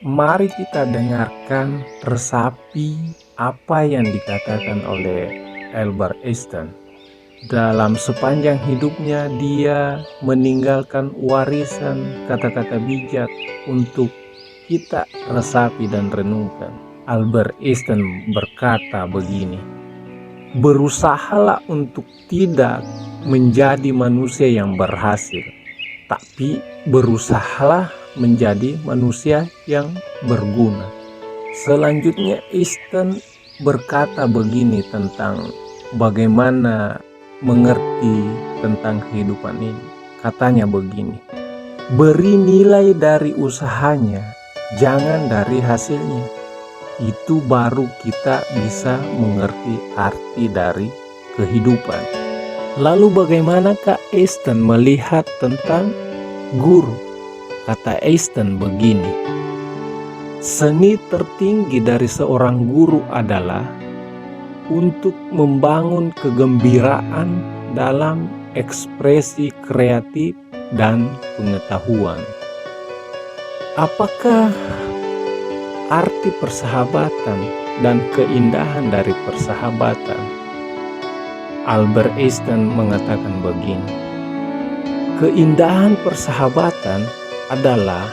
Mari kita dengarkan resapi apa yang dikatakan oleh Albert Einstein. Dalam sepanjang hidupnya dia meninggalkan warisan kata-kata bijak untuk kita resapi dan renungkan. Albert Einstein berkata begini, "Berusahalah untuk tidak menjadi manusia yang berhasil, tapi berusahalah menjadi manusia yang berguna." Selanjutnya Einstein berkata begini tentang bagaimana mengerti tentang kehidupan ini. Katanya begini, "Beri nilai dari usahanya, jangan dari hasilnya. Itu baru kita bisa mengerti arti dari kehidupan." Lalu bagaimanakah Einstein melihat tentang guru? Kata Einstein begini, "Seni tertinggi dari seorang guru adalah untuk membangun kegembiraan dalam ekspresi kreatif dan pengetahuan." Apakah arti persahabatan dan keindahan dari persahabatan? Albert Einstein mengatakan begini, "Keindahan persahabatan adalah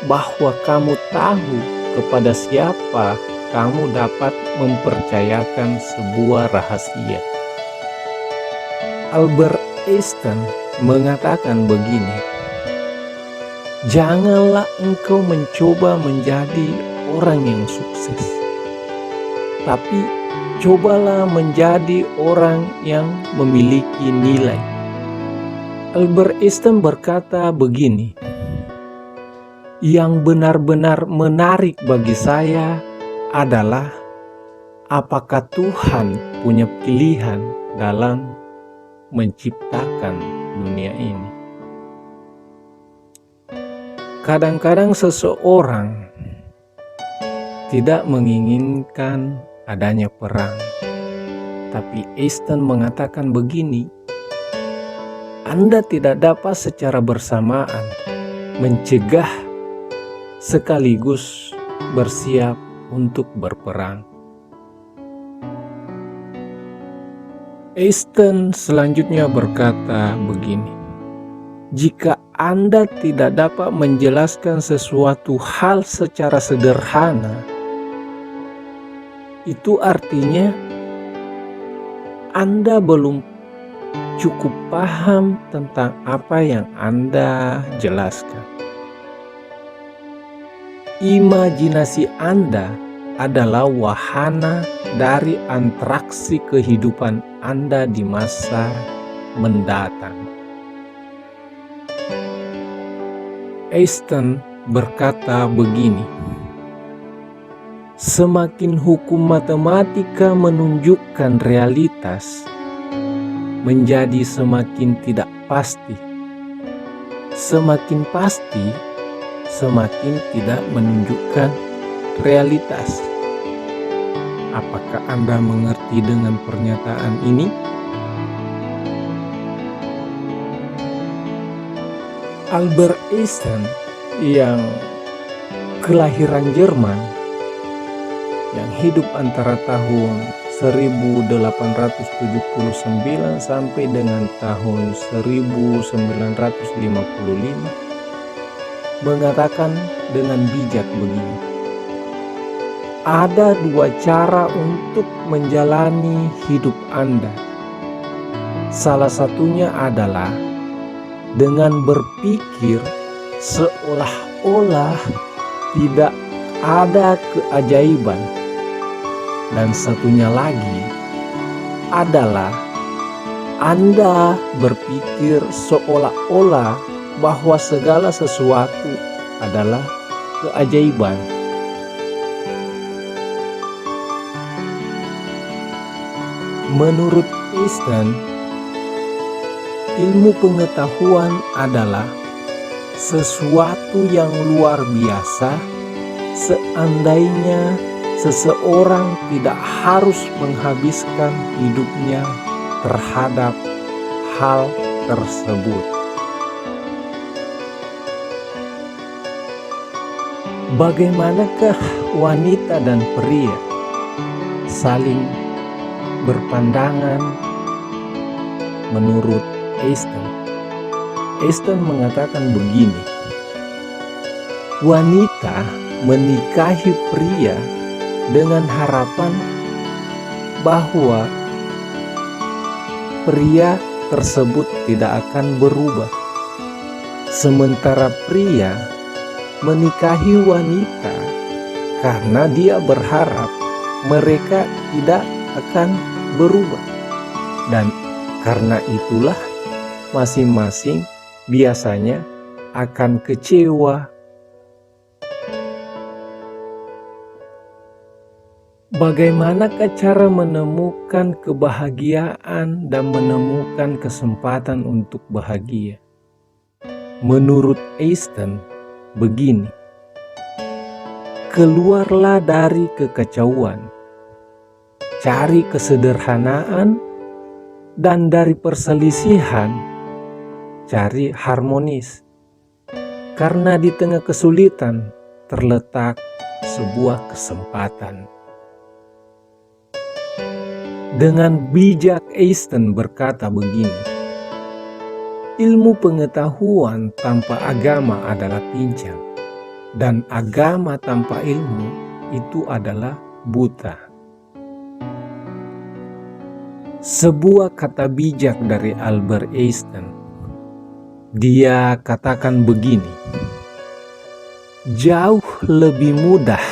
bahwa kamu tahu kepada siapa kamu dapat mempercayakan sebuah rahasia." Albert Einstein mengatakan begini, "Janganlah engkau mencoba menjadi orang yang sukses, tapi cobalah menjadi orang yang memiliki nilai." Albert Einstein berkata begini, "Yang benar-benar menarik bagi saya adalah apakah Tuhan punya pilihan dalam menciptakan dunia ini." Kadang-kadang seseorang tidak menginginkan adanya perang, tapi Einstein mengatakan begini, "Anda tidak dapat secara bersamaan mencegah sekaligus bersiap untuk berperang." Einstein selanjutnya berkata begini, "Jika Anda tidak dapat menjelaskan sesuatu hal secara sederhana, itu artinya Anda belum cukup paham tentang apa yang Anda jelaskan. Imajinasi Anda adalah wahana dari atraksi kehidupan Anda di masa mendatang." Einstein berkata begini, "Semakin hukum matematika menunjukkan realitas menjadi semakin tidak pasti, semakin pasti semakin tidak menunjukkan realitas." Apakah Anda mengerti dengan pernyataan ini? Albert Einstein yang kelahiran Jerman, yang hidup antara tahun 1879 sampai dengan tahun 1955, mengatakan dengan bijak begini, "Ada dua cara untuk menjalani hidup Anda. Salah satunya adalah dengan berpikir seolah-olah tidak ada keajaiban, dan satunya lagi adalah Anda berpikir seolah-olah bahwa segala sesuatu adalah keajaiban." Menurut Einstein, ilmu pengetahuan adalah sesuatu yang luar biasa seandainya seseorang tidak harus menghabiskan hidupnya terhadap hal tersebut. Bagaimanakah wanita dan pria saling berpandangan menurut Einstein? Einstein mengatakan begini, wanita menikahi pria dengan harapan bahwa pria tersebut tidak akan berubah, sementara pria menikahi wanita karena dia berharap mereka tidak akan berubah, dan karena itulah masing-masing biasanya akan kecewa. Bagaimanakah cara menemukan kebahagiaan dan menemukan kesempatan untuk bahagia? Menurut Einstein begini, keluarlah dari kekacauan, cari kesederhanaan, dan dari perselisihan cari harmonis. Karena di tengah kesulitan terletak sebuah kesempatan. Dengan bijak Einstein berkata begini, ilmu pengetahuan tanpa agama adalah pincang, dan agama tanpa ilmu itu adalah buta. Sebuah kata bijak dari Albert Einstein. Dia katakan begini, jauh lebih mudah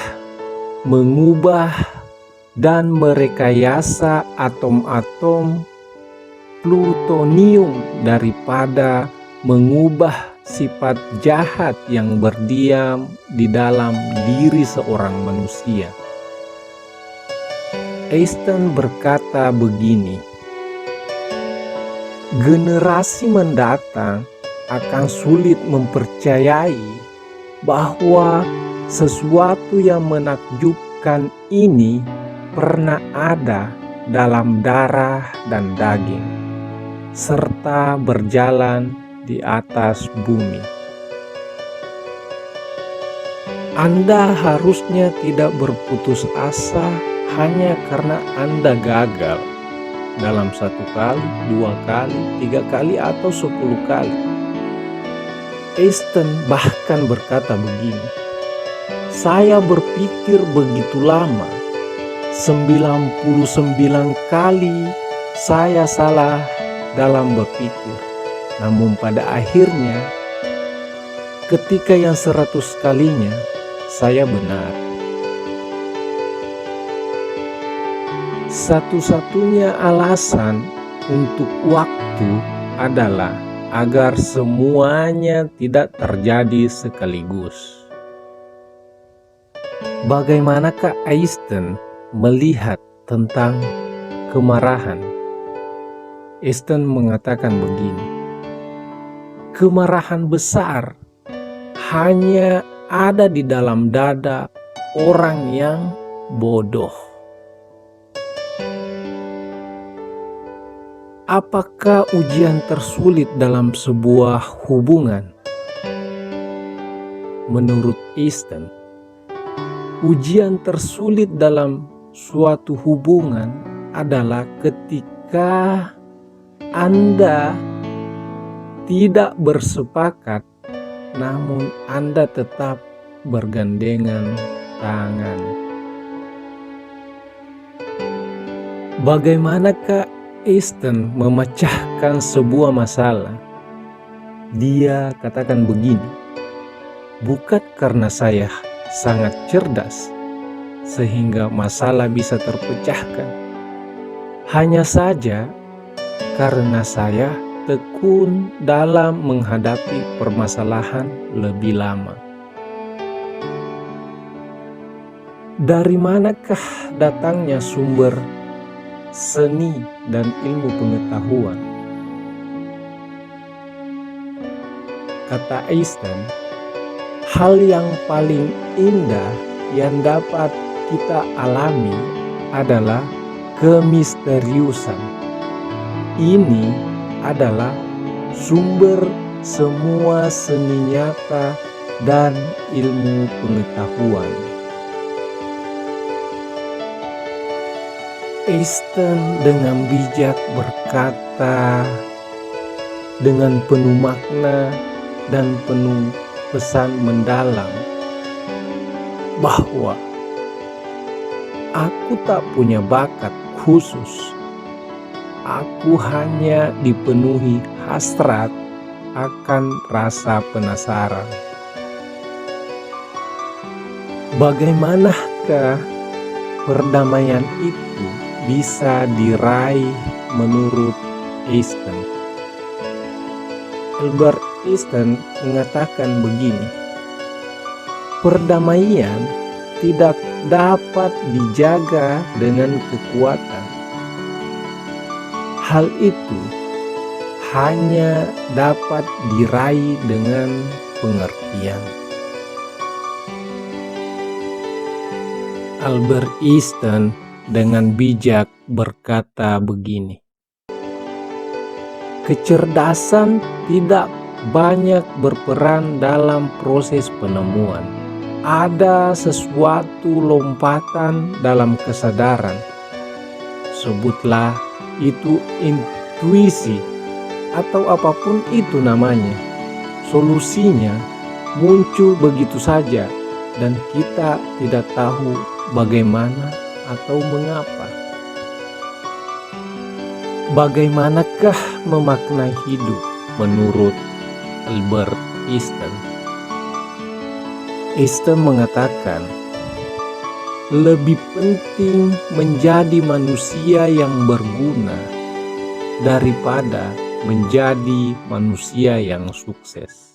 mengubah dan merekayasa atom-atom plutonium daripada mengubah sifat jahat yang berdiam di dalam diri seorang manusia. Einstein berkata begini, generasi mendatang akan sulit mempercayai bahwa sesuatu yang menakjubkan ini pernah ada dalam darah dan daging, serta berjalan di atas bumi. Anda harusnya tidak berputus asa hanya karena Anda gagal dalam 1 kali, 2 kali, 3 kali, atau 10 kali. Einstein bahkan berkata begini, saya berpikir begitu lama, 99 kali saya salah dalam berpikir. Namun pada akhirnya, ketika yang 100 kalinya, saya benar. Satu-satunya alasan untuk waktu adalah agar semuanya tidak terjadi sekaligus. Bagaimanakah Einstein melihat tentang kemarahan? Einstein mengatakan begini, kemarahan besar hanya ada di dalam dada orang yang bodoh. Apakah ujian tersulit dalam sebuah hubungan? Menurut Einstein, ujian tersulit dalam suatu hubungan adalah ketika Anda tidak bersepakat, namun Anda tetap bergandengan tangan. Bagaimanakah Einstein memecahkan sebuah masalah? Dia katakan begini, bukan karena saya sangat cerdas sehingga masalah bisa terpecahkan, hanya saja karena saya tekun dalam menghadapi permasalahan lebih lama. Dari manakah datangnya sumber seni dan ilmu pengetahuan? Kata Einstein, hal yang paling indah yang dapat kita alami adalah kemisteriusan. Ini adalah sumber semua seni nyata dan ilmu pengetahuan. Einstein dengan bijak berkata dengan penuh makna dan penuh pesan mendalam bahwa aku tak punya bakat khusus. Aku hanya dipenuhi hasrat akan rasa penasaran. Bagaimanakah perdamaian itu bisa diraih menurut Einstein? Albert Einstein mengatakan begini, perdamaian tidak dapat dijaga dengan kekuatan. Hal itu hanya dapat diraih dengan pengertian. Albert Einstein dengan bijak berkata begini, kecerdasan tidak banyak berperan dalam proses penemuan. Ada sesuatu lompatan dalam kesadaran. Sebutlah itu intuisi atau apapun itu namanya. Solusinya muncul begitu saja dan kita tidak tahu bagaimana atau mengapa. Bagaimanakah memaknai hidup menurut Albert Einstein? Einstein mengatakan, lebih penting menjadi manusia yang berguna daripada menjadi manusia yang sukses.